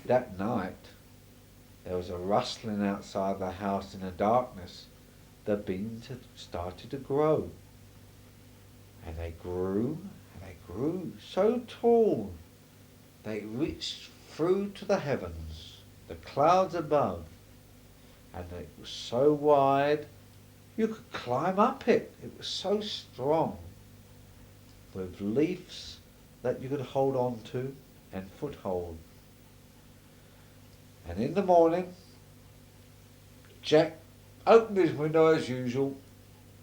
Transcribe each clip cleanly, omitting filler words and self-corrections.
That night, there was a rustling outside the house in the darkness. The beans had started to grow. And they grew, and they grew so tall. They reached through to the heavens, the clouds above. And it was so wide, you could climb up it. It was so strong, with leaves that you could hold on to and foothold. And in the morning, Jack opened his window as usual.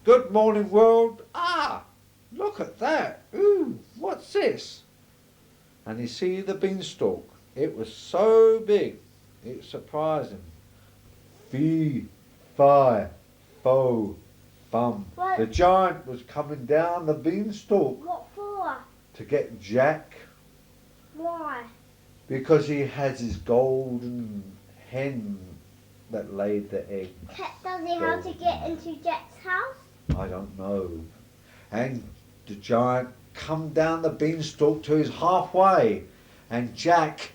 Good morning, world. Ah, look at that. Ooh, what's this? And he see the beanstalk. It was so big, it surprised him. Fee, fi, fo, fum. What? The giant was coming down the beanstalk. What for? To get Jack. Why? Because he has his golden hen that laid the egg. Does he have to get into Jack's house? I don't know. And the giant come down the beanstalk to his halfway. And Jack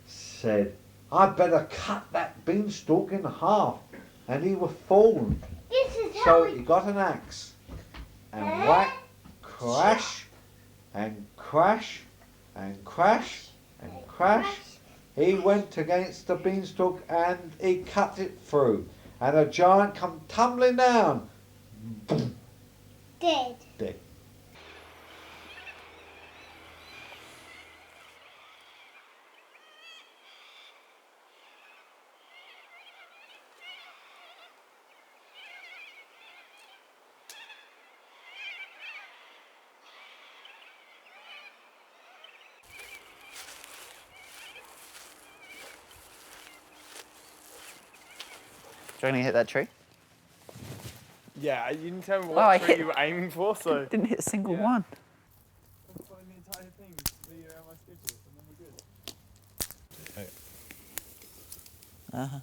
said, I better cut that beanstalk in half. And he was fallen. This is how So he got an axe and whack, crash, and crash, and crash, and crash. He went against the beanstalk and he cut it through. And a giant come tumbling down. Boom, dead. dead. Do you reckon you hit that tree? Yeah, you didn't tell me Oh, what tree you were aiming for, so... Didn't hit a single Yeah. one. Following the entire thing to the my schedule, and then we're good. Uh-huh.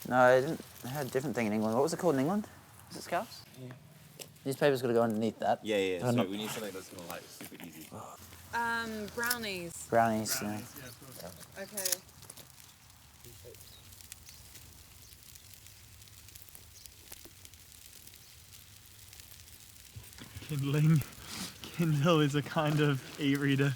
No, I didn't. I had a different thing in England. What was it called in England? Is it scarves? Yeah. Newspaper's got to go underneath that. Yeah, Oh, so no. we need something that's gonna like super easy. Brownies. Brownies, yeah. Okay. Kindle is a kind of e-reader.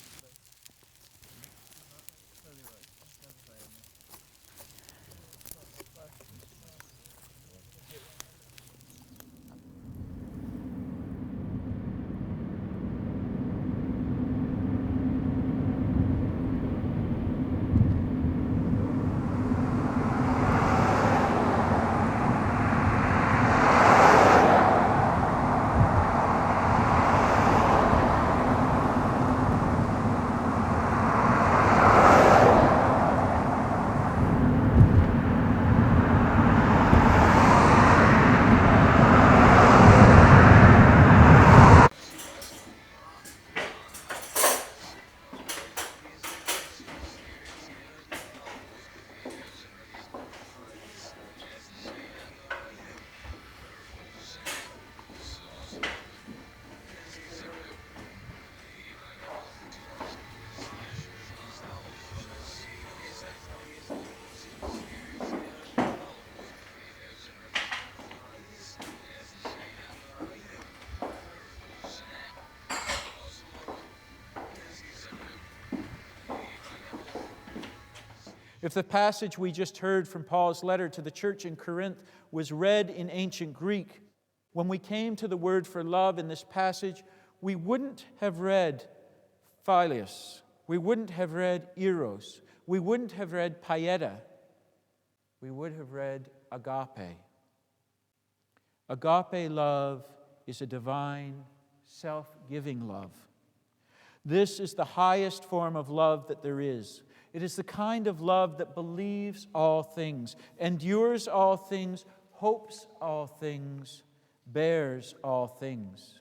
If the passage we just heard from Paul's letter to the church in Corinth was read in ancient Greek, when we came to the word for love in this passage, we wouldn't have read philios, we wouldn't have read eros, we wouldn't have read paieta, we would have read agape. Agape love is a divine, self-giving love. This is the highest form of love that there is. It is the kind of love that believes all things, endures all things, hopes all things, bears all things.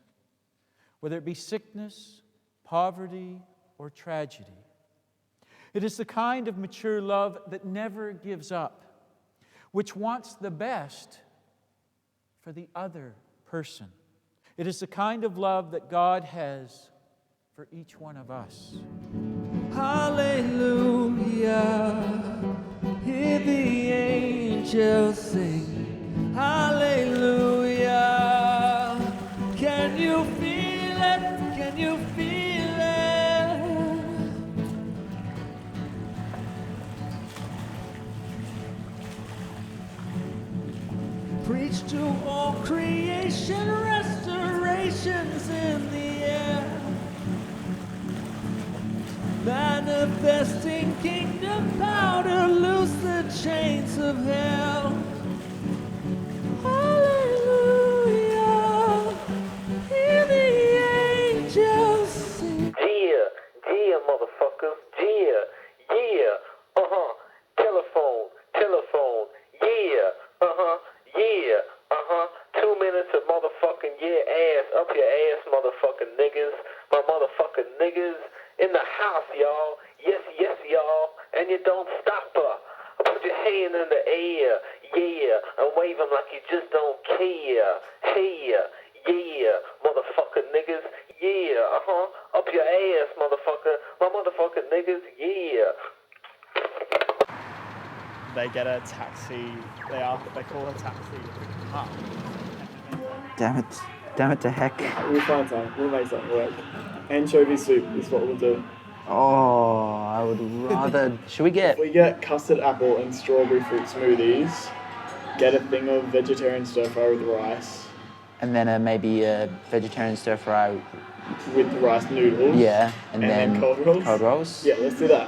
Whether it be sickness, poverty, or tragedy. It is the kind of mature love that never gives up, which wants the best for the other person. It is the kind of love that God has for each one of us. Hallelujah. Hear the angels sing hallelujah. Can you feel it? Can you feel it? Preach to all creation, restorations in the air. Manifesting kingdom power to loose the chains of hell. Hallelujah. Hear the angels sing. Yeah, yeah, motherfuckers. Yeah, yeah. Telephone, telephone. Yeah, yeah. 2 minutes of motherfucking yeah ass up your ass, motherfucking niggas. My motherfucking niggas in the house, y'all. Yes, yes, y'all. And you don't stop her. Put your hand in the air, yeah, and wave them like you just don't care. Hey, yeah, motherfucking niggas, yeah, up your ass, motherfucker. My motherfucking niggas, yeah. They get a taxi. They call a taxi up. Damn it to heck. We'll find time. We'll make something work. Anchovy soup is what we'll do. Oh, I would rather. Should we get? If we get custard apple and strawberry fruit smoothies, get a thing of vegetarian stir fry with rice. And then maybe a vegetarian stir fry. With rice noodles. Yeah, and then cold rolls. Cold rolls. Yeah, let's do that.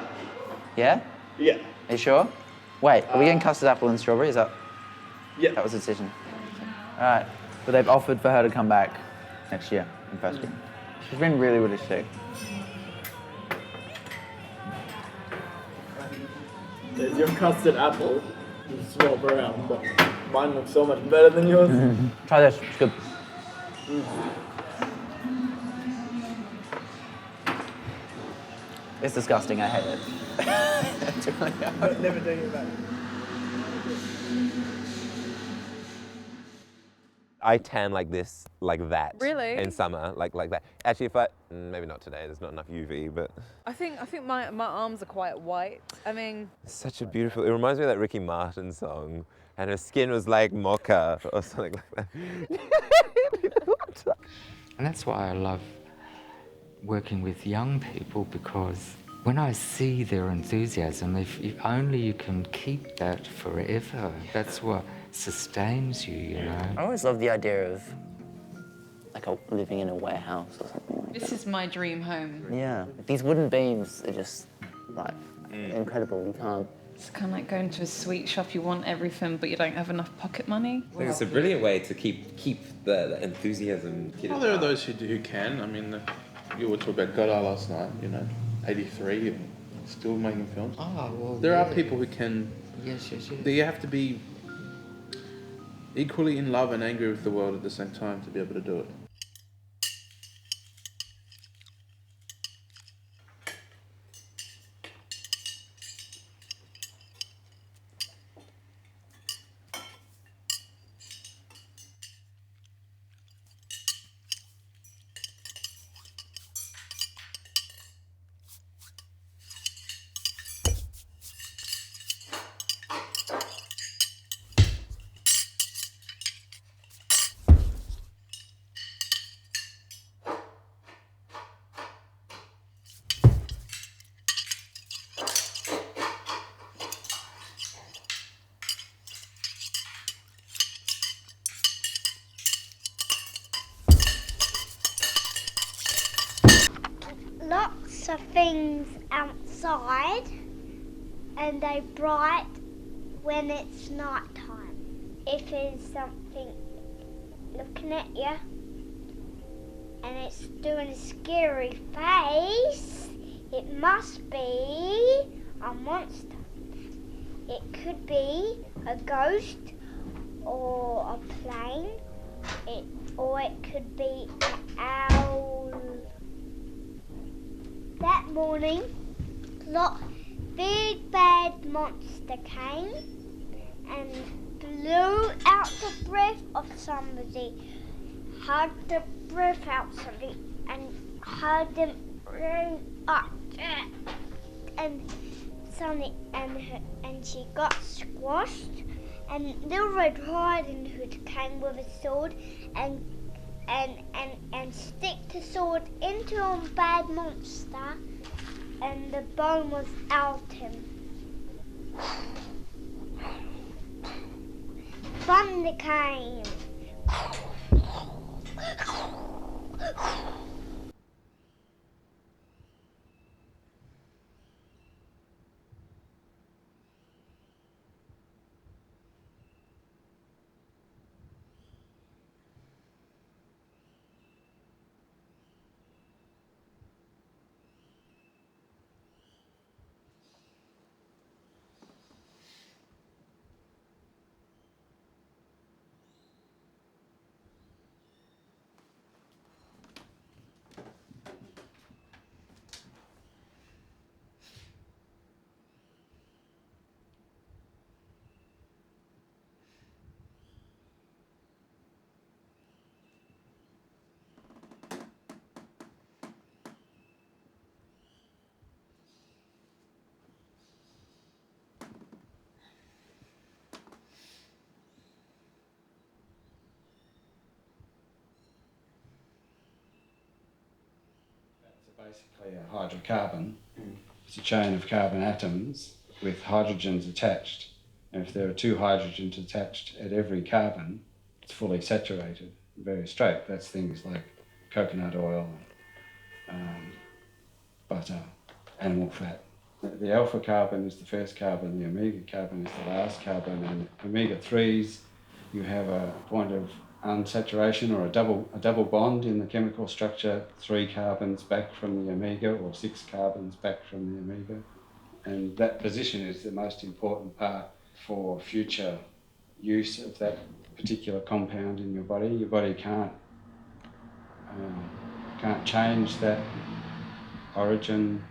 Yeah. Yeah. Are you sure? Wait, are we getting custard apple and strawberry? Is that? Yeah. That was the decision. All right, but they've offered for her to come back next year in first year. She's been really, really sick. There's your custard apple. You swap around, but mine looks so much better than yours. Try this, it's good. It's disgusting, I hate it. Never take it back. I tan like this, like that. Really? In summer, like that. Actually, if maybe not today, there's not enough UV, but. I think my arms are quite white. I mean. Such a beautiful, it reminds me of that Ricky Martin song, and her skin was like mocha or something like that. And that's why I love working with young people, because when I see their enthusiasm, if only you can keep that forever, that's what sustains you, you know. I always love the idea of like living in a warehouse or something like that. This is my dream home. Yeah, these wooden beams are just like incredible. You can't. It's kind of like going to a sweet shop. You want everything, but you don't have enough pocket money. I think it's a brilliant way to keep the enthusiasm. Well, there are those who can. I mean, you were talking about Godard last night, you know, 83, and still making films. Oh, well, there are people who can. Yes. You have to be equally in love and angry with the world at the same time to be able to do it. Lots of things outside, and they're bright when it's night time. If there's something looking at you and it's doing a scary face, it must be a monster. It could be a ghost or a plane, or it could be an owl. That morning, big bad monster came and blew out the breath of somebody, hugged the breath out of somebody, and hugged them right up, and and she got squashed, and Little Red Riding Hood came with a sword and stick the sword into a bad monster, and the bone was out him. Thunder came. Basically a hydrocarbon. It's a chain of carbon atoms with hydrogens attached. And if there are two hydrogens attached at every carbon, it's fully saturated, very straight. That's things like coconut oil, butter, animal fat. The alpha carbon is the first carbon, the omega carbon is the last carbon, and omega-3s, you have a point of unsaturation or a double bond in the chemical structure, 3 carbons back from the omega or 6 carbons back from the omega. And that position is the most important part for future use of that particular compound in your body. Your body can't change that origin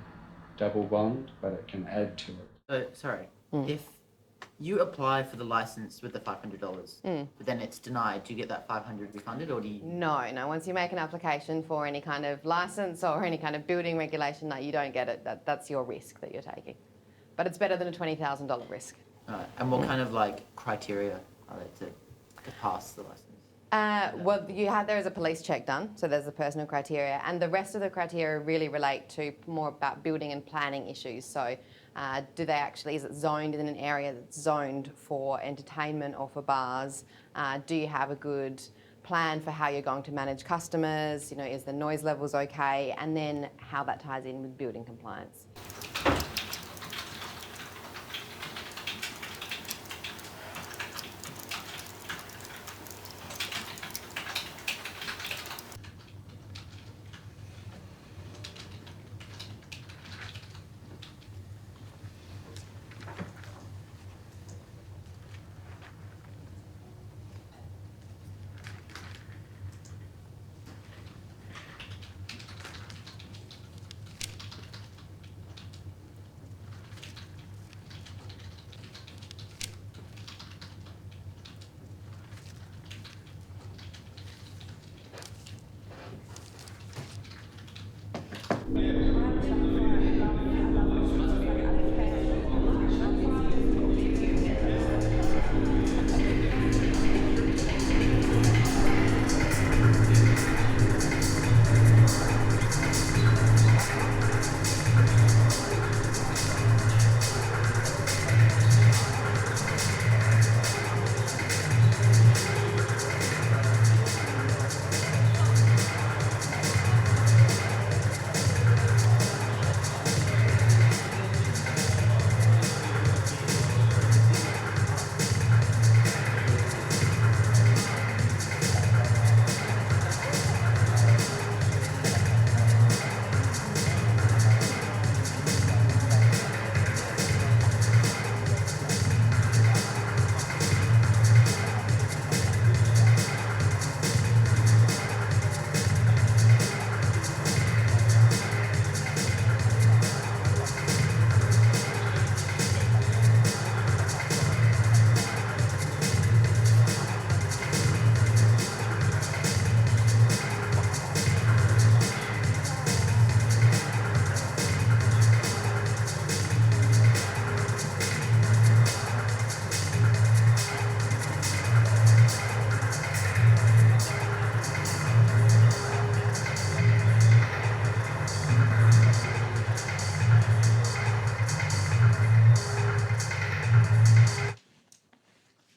double bond, but it can add to it. Sorry, if you apply for the license with the $500, but then it's denied, do you get that $500 refunded, or do you? No. Once you make an application for any kind of license or any kind of building regulation, no, you don't get it. That's your risk that you're taking. But it's better than a $20,000 risk. And what kind of criteria are there to pass the license? Well, there is a police check done, so there's the personal criteria, and the rest of the criteria really relate to more about building and planning issues. So, is it zoned in an area that's zoned for entertainment or for bars? Do you have a good plan for how you're going to manage customers? Is the noise levels okay? And then how that ties in with building compliance.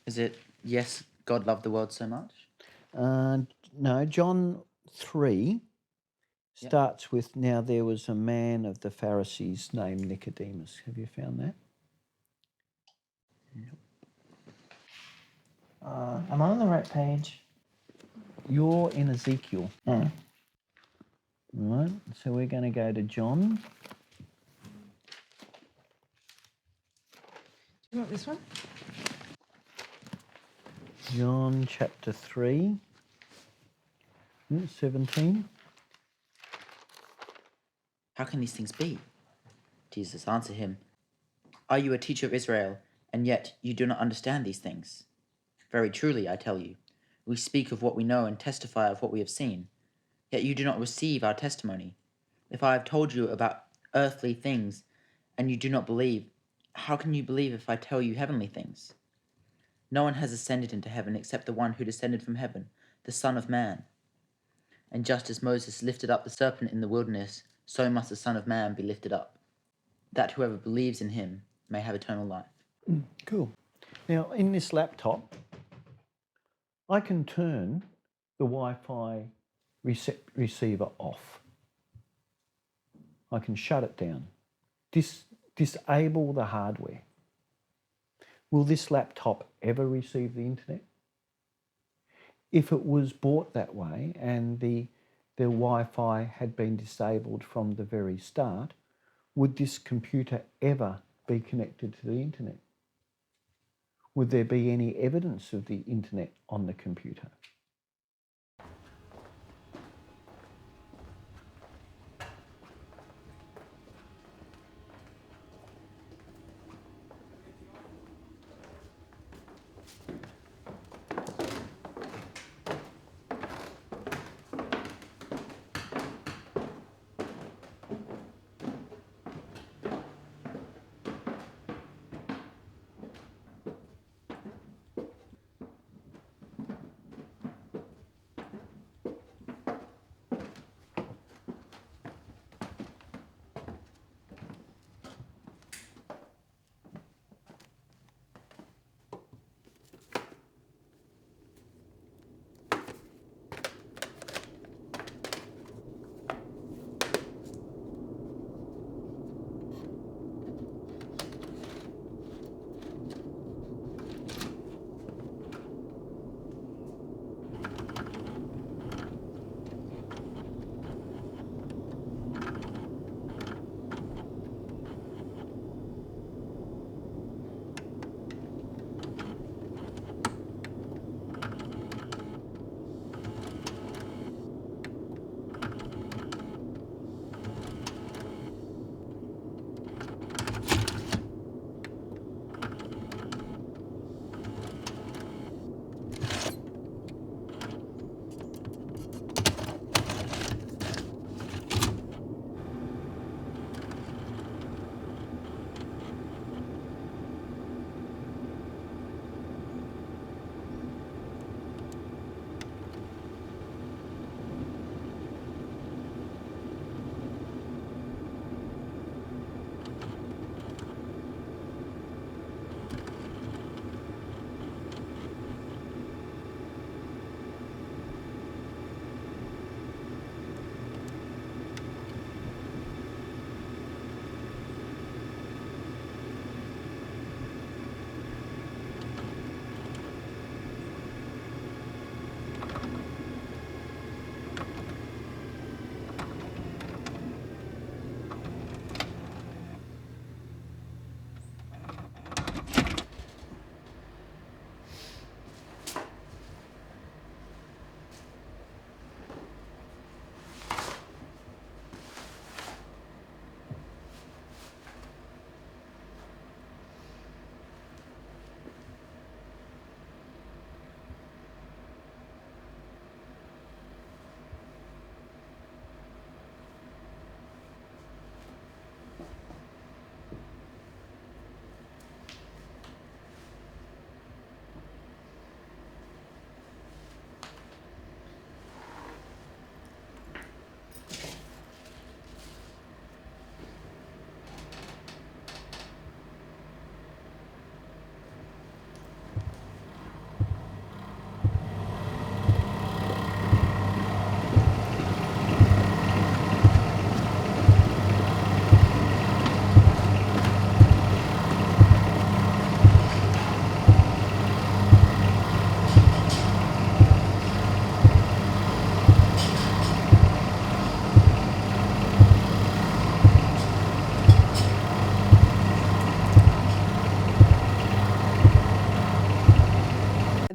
Is it, yes, God loved the world so much? No, John 3 starts with, now there was a man of the Pharisees named Nicodemus. Have you found that? Am I on the right page? You're in Ezekiel. Oh. Right, so we're going to go to John. Do you want this one? John chapter 3, 17. How can these things be? Jesus answered him, Are you a teacher of Israel, and yet you do not understand these things? Very truly, I tell you, we speak of what we know and testify of what we have seen, yet you do not receive our testimony. If I have told you about earthly things, and you do not believe, how can you believe if I tell you heavenly things? No one has ascended into heaven except the one who descended from heaven, the Son of Man. And just as Moses lifted up the serpent in the wilderness, so must the Son of Man be lifted up, that whoever believes in him may have eternal life. Cool. Now, in this laptop, I can turn the Wi-Fi receiver off. I can shut it down. Disable the hardware. Will this laptop ever receive the internet? If it was bought that way and the Wi-Fi had been disabled from the very start, would this computer ever be connected to the internet? Would there be any evidence of the internet on the computer?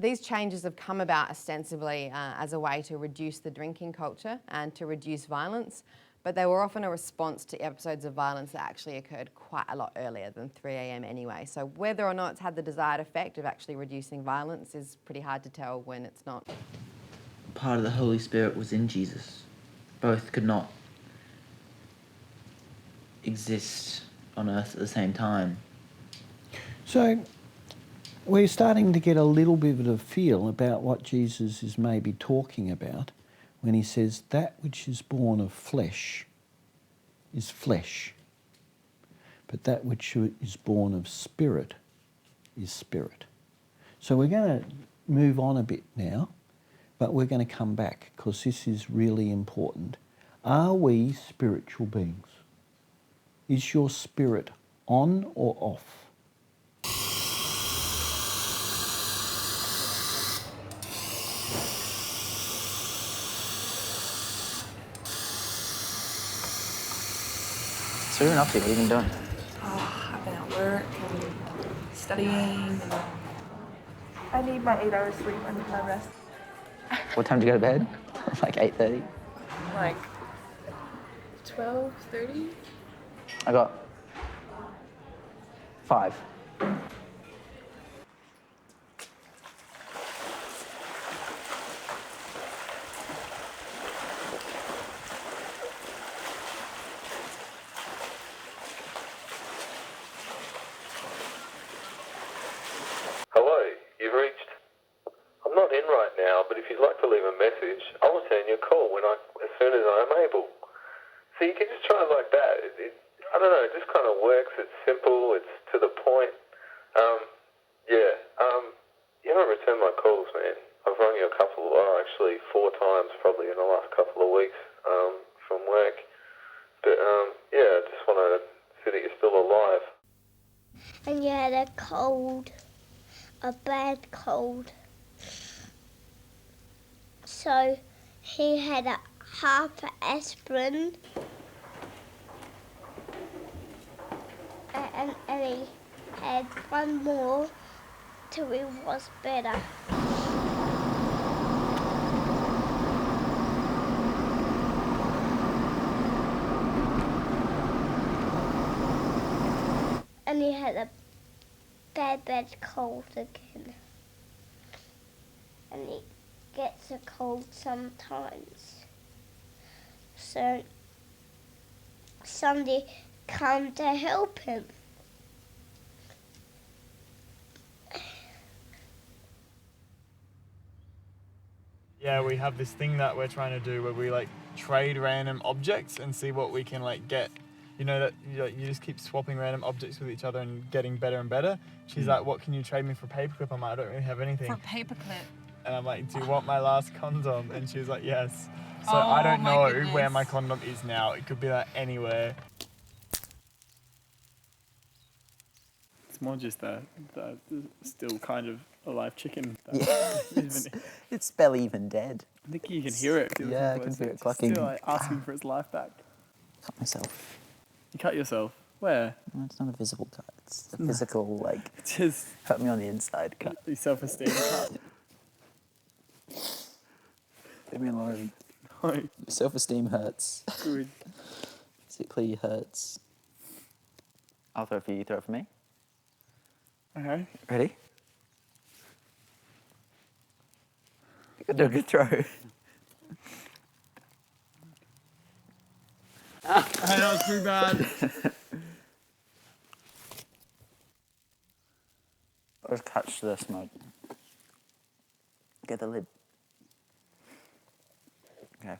These changes have come about ostensibly as a way to reduce the drinking culture and to reduce violence, but they were often a response to episodes of violence that actually occurred quite a lot earlier than 3 a.m. anyway. So whether or not it's had the desired effect of actually reducing violence is pretty hard to tell when it's not. Part of the Holy Spirit was in Jesus. Both could not exist on earth at the same time. So we're starting to get a little bit of a feel about what Jesus is maybe talking about when he says that which is born of flesh is flesh, but that which is born of spirit is spirit. So we're going to move on a bit now, but we're going to come back because this is really important. Are we spiritual beings? Is your spirit on or off? So what have you been up to? What have you been doing? Oh, I've been at work and studying. I need my 8 hours sleep. I need my rest. What time do you go to bed? Like 8:30? Like 12:30? I got 5. Hello, you've reached. I'm not in right now, but if you'd like to leave a message, I'll return your call as soon as I'm able. So you can just try it like that. I don't know, it just kind of works. It's simple, it's to the point. You haven't returned my calls, man. I've rung you actually 4 times probably in the last couple of weeks from work. But I just want to see that you're still alive. And you had a cold, a bad cold. So he had a half aspirin and he had one more till he was better. And he had a bad cold again. And he gets a cold sometimes. So somebody come to help him. Yeah, we have this thing that we're trying to do where we like trade random objects and see what we can like get. You know that you just keep swapping random objects with each other and getting better and better. She's like, what can you trade me for paperclip? I'm like, I don't really have anything. For a paperclip? And I'm like, do you want my last condom? And she was like, yes. So I don't know where my condom is now. It could be like anywhere. It's more just the still kind of alive chicken. Yeah, it's barely even dead. I think you can hear it. Yeah, I can hear it clucking. Still like asking for its life back. Cut myself. You cut yourself? Where? No, it's not a visible cut. It's a physical, like, just hurt me on the inside cut. Your self-esteem cut. Leave me alone. No. Your self-esteem hurts. Good. Physically hurts. I'll throw it for you, throw it for me. Okay. Ready? You gotta do a good throw. That was pretty bad. Let's catch the smoke. Get the lid. Okay.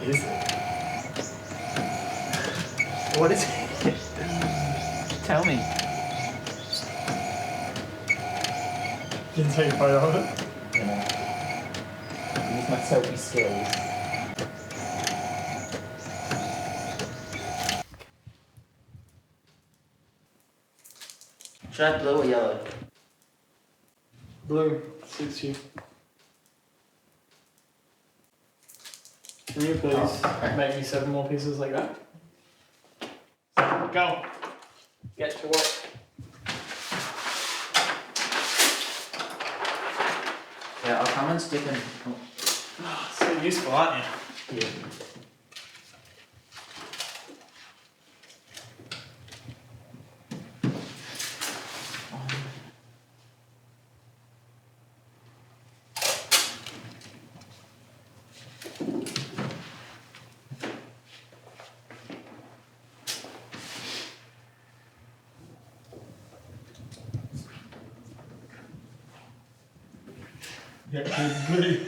is it? What is it? Tell me. Can you take a photo of it? Yeah. Use my selfie skills. Should I have blue or yellow? Blue suits you. Can you please make me 7 more pieces like that? Go. Get to work. Yeah, I'll come and stick in. Oh, so useful, aren't you? Yeah. Yeah, blue.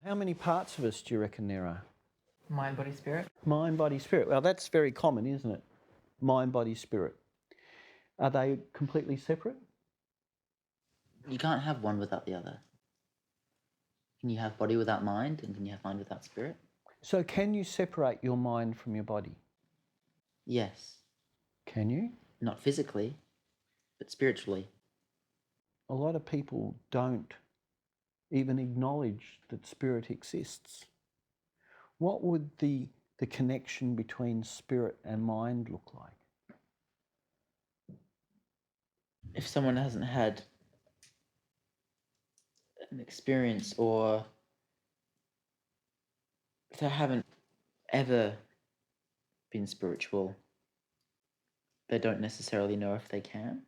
How many parts of us do you reckon there are? Mind, body, spirit. Mind, body, spirit. Well, that's very common, isn't it? Mind, body, spirit. Are they completely separate? You can't have one without the other. Can you have body without mind, and can you have mind without spirit? So can you separate your mind from your body? Yes. Can you? Not physically, but spiritually. A lot of people don't even acknowledge that spirit exists. What would the connection between spirit and mind look like? If someone hasn't had an experience, or if they haven't ever been spiritual, they don't necessarily know if they can.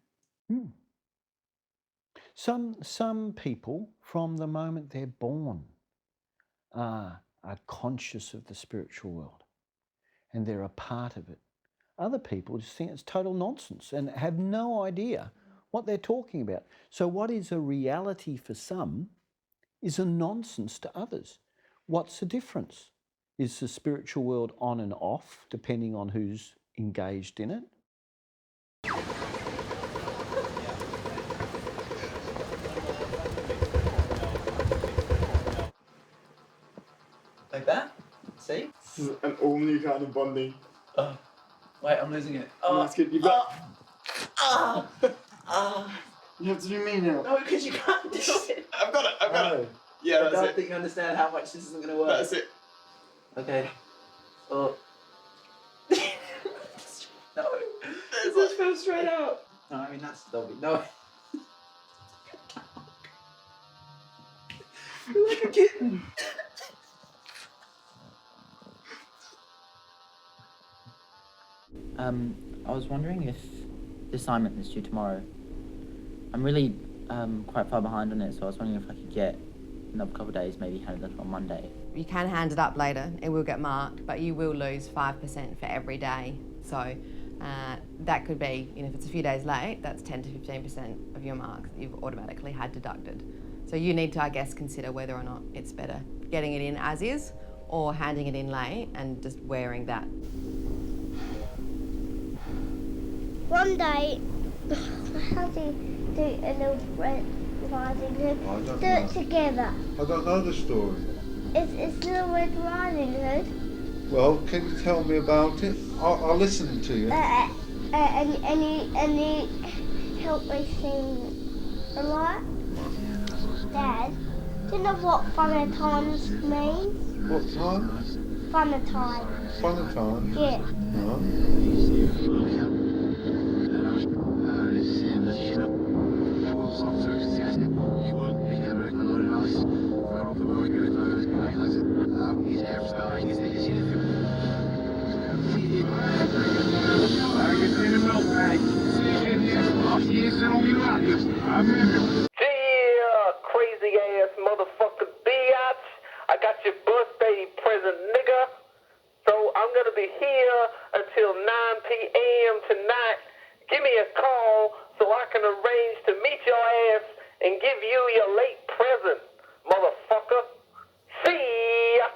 Some people, from the moment they're born, are conscious of the spiritual world and they're a part of it. Other people just think it's total nonsense and have no idea what they're talking about. So what is a reality for some is a nonsense to others. What's the difference? Is the spiritual world on and off depending on who's engaged in it? Like that? See? An all new kind of bonding. Oh, wait, I'm losing it. Oh, that's good. You got. You have to do me now. No, because you can't do it. I've got it. I've got it. Yeah, I that's don't it. think you understand how much this isn't going to work. That's it. Okay. Oh. No. This just fell straight out. No, I mean, that's Dobby. No. You're like a kitten. I was wondering if the assignment is due tomorrow. I'm really quite far behind on it, so I was wondering if I could get another couple of days, maybe hand it up on Monday. You can hand it up later, it will get marked, but you will lose 5% for every day. So that could be, if it's a few days late, that's 10 to 15% of your marks that you've automatically had deducted. So you need to, I guess, consider whether or not it's better getting it in as is, or handing it in late and just wearing that. One day, how do you do a little Red Riding Hood? I don't Do know. it together. I don't know the story. It's Little Red Riding Hood. Well, can you tell me about it? I'll listen to you. And you help me sing a lot. Dad, do you know what funny times means? What time? Funny time. Funny time? Yeah. No. Yeah, crazy ass motherfucker biatch. I got your birthday present, nigga. So I'm gonna be here until 9 p.m. tonight. Give me a call so I can arrange to meet your ass and give you your late present, motherfucker. See ya.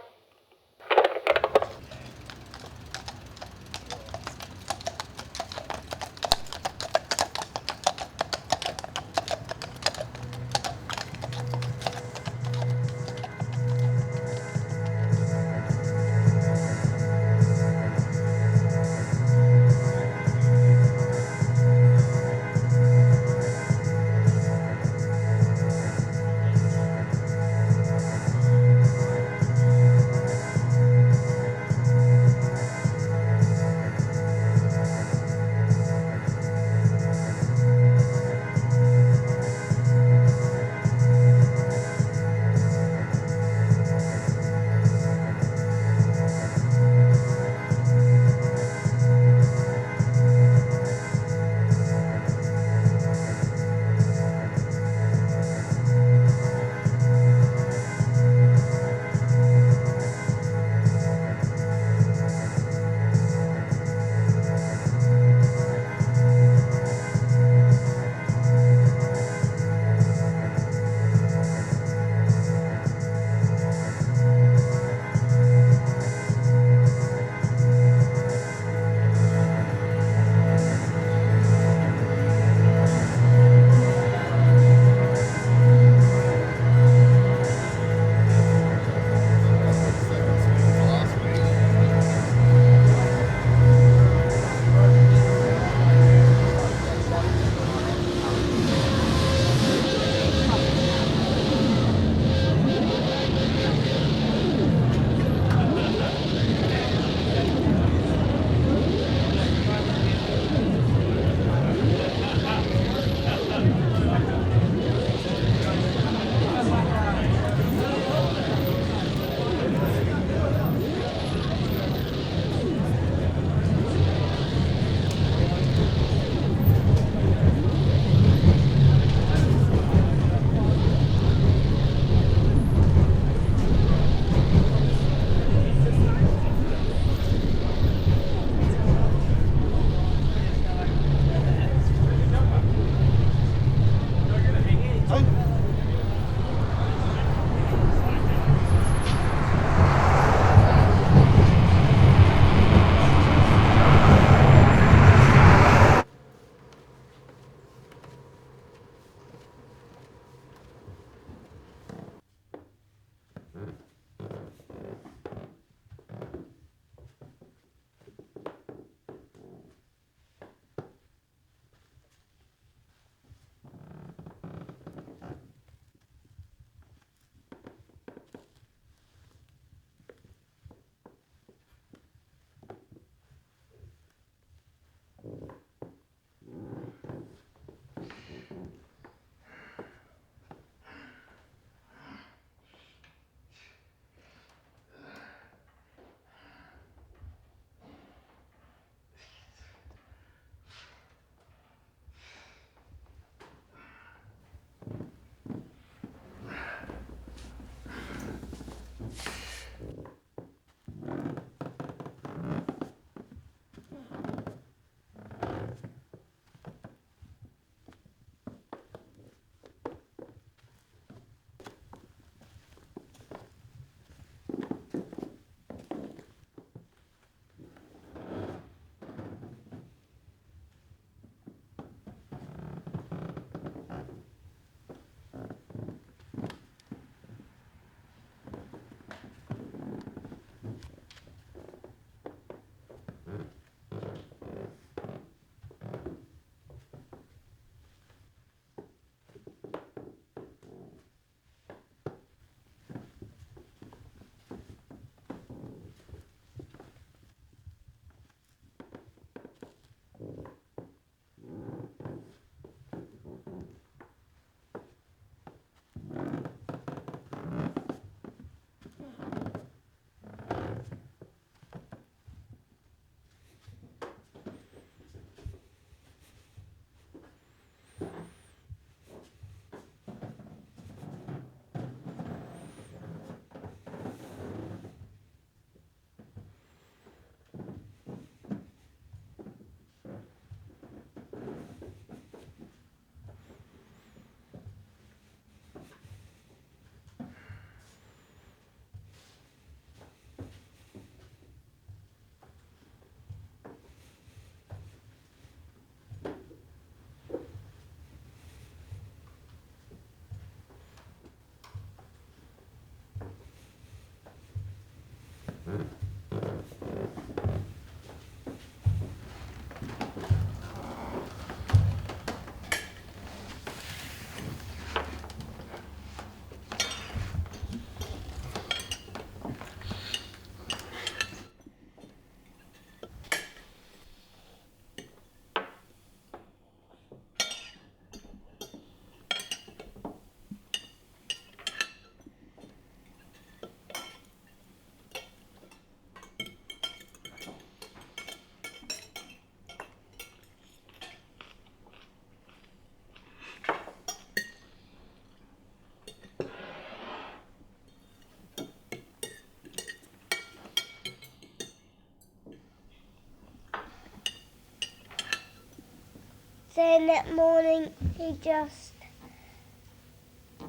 Then that morning he just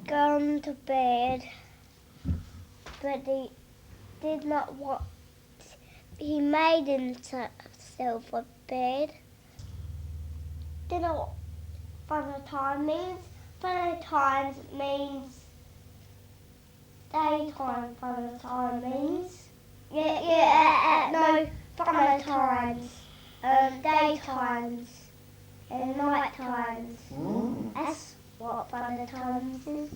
gone to bed, but he did not want. He made himself a bed. Do you know what Father Time means? Father Time means daytime. Father Time means no Father Times, daytimes and night times. That's what Father Times is.